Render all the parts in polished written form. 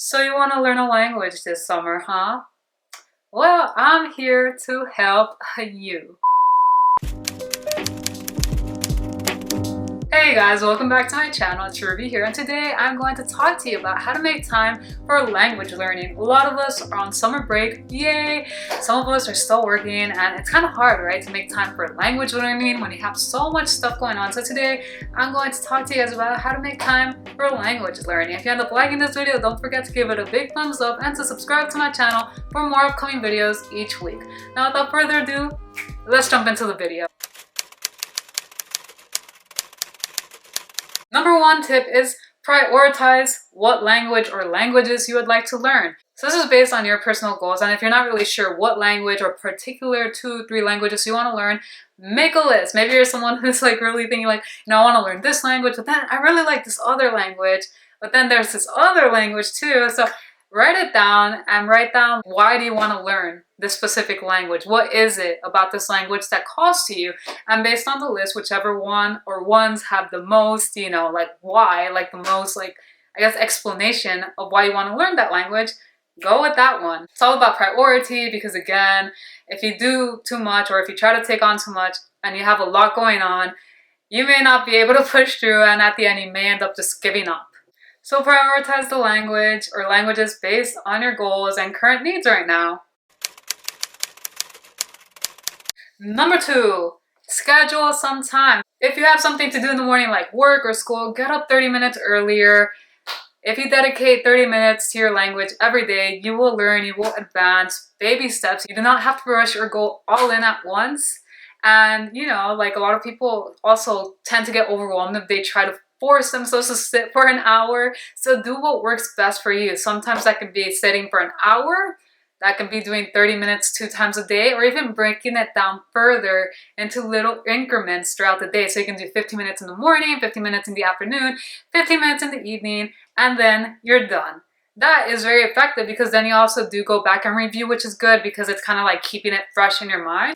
So you want to learn a language this summer, huh? Well, I'm here to help you. Hey guys, welcome back to my channel. It's Ruby here, and today I'm going to talk to you about how to make time for language learning. A lot of us are on summer break, yay! Some of us are still working, and it's kind of hard, right, to make time for language learning when you have so much stuff going on. So today I'm going to talk to you guys about how to make time for language learning. If you end up liking this video, don't forget to give it a big thumbs up and to subscribe to my channel for more upcoming videos each week. Now without further ado, let's jump into the video. Number one tip is prioritize what language or languages you would like to learn. So this is based on your personal goals, and if you're not really sure what language or particular 2-3 languages you want to learn, make a list. Maybe you're someone who's like really thinking like, I want to learn this language, but then I really like this other language, but then there's this other language too. So write it down and write down why do you want to learn this specific language? What is it about this language that calls to you? And based on the list, whichever one or ones have the most, like why, like the most, like, I guess, explanation of why you want to learn that language, go with that one. It's all about priority because, again, if you do too much or if you try to take on too much and you have a lot going on, you may not be able to push through, and at the end you may end up just giving up. So prioritize the language or languages based on your goals and current needs right now. Number 2, schedule some time. If you have something to do in the morning like work or school, get up 30 minutes earlier. If you dedicate 30 minutes to your language every day, you will learn, you will advance, baby steps. You do not have to rush or go all in at once. And like a lot of people also tend to get overwhelmed if they try to force themselves to sit for an hour. So do what works best for you. Sometimes that can be sitting for an hour. That can be doing 30 minutes 2 times a day, or even breaking it down further into little increments throughout the day. So you can do 15 minutes in the morning, 15 minutes in the afternoon, 15 minutes in the evening, and then you're done. That is very effective because then you also do go back and review, which is good because it's kind of like keeping it fresh in your mind.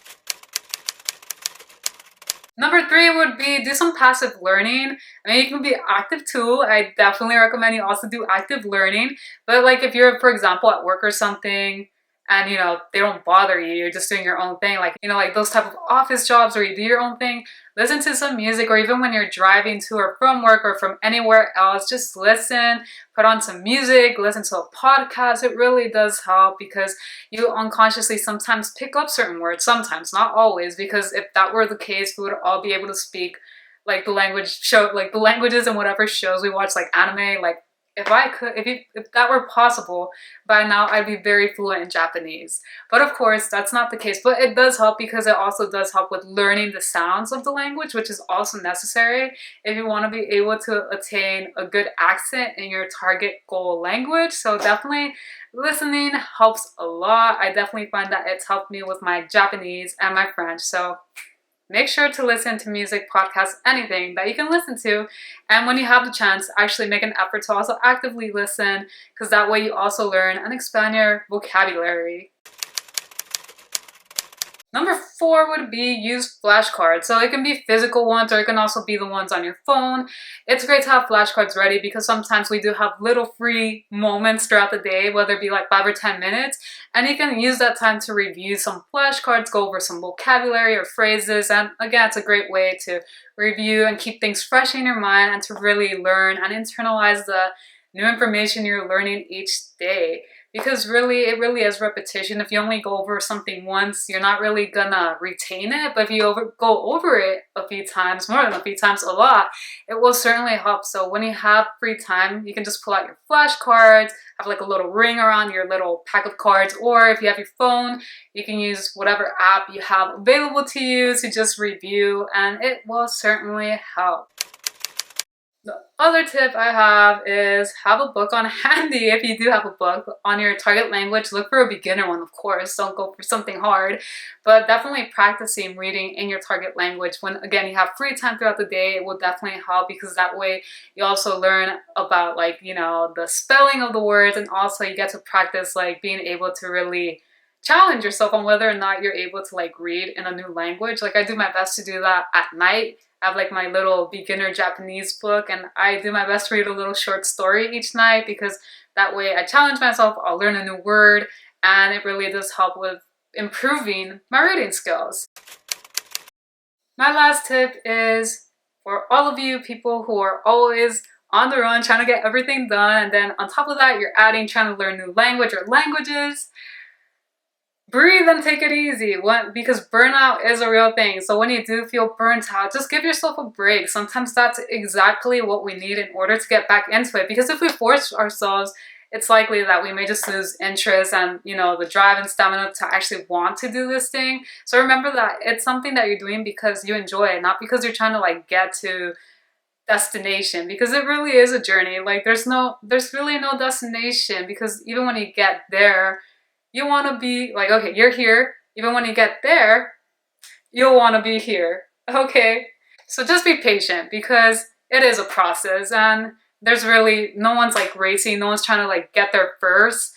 Number 3 would be do some passive learning. I mean, you can be active too. I definitely recommend you also do active learning. But like if you're, for example, at work or something, and they don't bother you, you're just doing your own thing, like like those type of office jobs where you do your own thing, listen to some music, or even when you're driving to or from work or from anywhere else, just listen, put on some music, listen to a podcast. It really does help because you unconsciously sometimes pick up certain words, sometimes, not always, because if that were the case, we would all be able to speak like the languages in whatever shows we watch, like anime. Like if that were possible, by now I'd be very fluent in Japanese. But of course, that's not the case. But it does help because it also does help with learning the sounds of the language, which is also necessary if you want to be able to attain a good accent in your target goal language. So definitely listening helps a lot. I definitely find that it's helped me with my Japanese and my French. So make sure to listen to music, podcasts, anything that you can listen to. And when you have the chance, actually make an effort to also actively listen, because that way you also learn and expand your vocabulary. Number 4 would be use flashcards. So it can be physical ones, or it can also be the ones on your phone. It's great to have flashcards ready because sometimes we do have little free moments throughout the day, whether it be like 5 or 10 minutes. And you can use that time to review some flashcards, go over some vocabulary or phrases. And again, it's a great way to review and keep things fresh in your mind and to really learn and internalize the new information you're learning each day. Because really, it really is repetition. If you only go over something once, you're not really gonna retain it. But if you go over it a few times, more than a few times, a lot, it will certainly help. So when you have free time, you can just pull out your flashcards, have like a little ring around your little pack of cards, or if you have your phone, you can use whatever app you have available to you to just review, and it will certainly help. The other tip I have is have a book on handy. If you do have a book on your target language, look for a beginner one, of course. Don't go for something hard, but definitely practicing reading in your target language. When, again, you have free time throughout the day, it will definitely help because that way you also learn about the spelling of the words, and also you get to practice being able to really challenge yourself on whether or not you're able to read in a new language. I do my best to do that at night. I have my little beginner Japanese book, and I do my best to read a little short story each night because That way I challenge myself, I'll learn a new word, and it really does help with improving my reading skills. My last tip is for all of you people who are always on the run trying to get everything done, and then on top of that you're adding trying to learn new language or languages. Breathe and take it easy, because burnout is a real thing. So when you do feel burnt out, just give yourself a break. Sometimes that's exactly what we need in order to get back into it, because if we force ourselves, it's likely that we may just lose interest and, you know, the drive and stamina to actually want to do this thing. So remember that it's something that you're doing because you enjoy it, not because you're trying to like get to destination, because it really is a journey. Like there's really no destination, because even when you get there, you want to be like, okay, you're here. Even when you get there, you'll want to be here. Okay? So just be patient, because it is a process, and there's really no one's like racing, no one's trying to like get there first.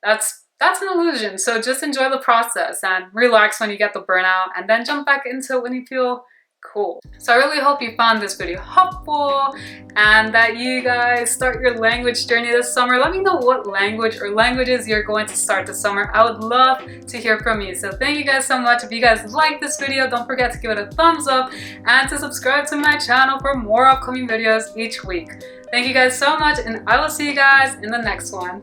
That's an illusion. So just enjoy the process and relax when you get the burnout, and then jump back into it when you feel cool. So I really hope you found this video helpful and that you guys start your language journey this summer. Let me know what language or languages you're going to start this summer. I would love to hear from you. So thank you guys so much. If you guys like this video, don't forget to give it a thumbs up and to subscribe to my channel for more upcoming videos each week. Thank you guys so much, and I will see you guys in the next one.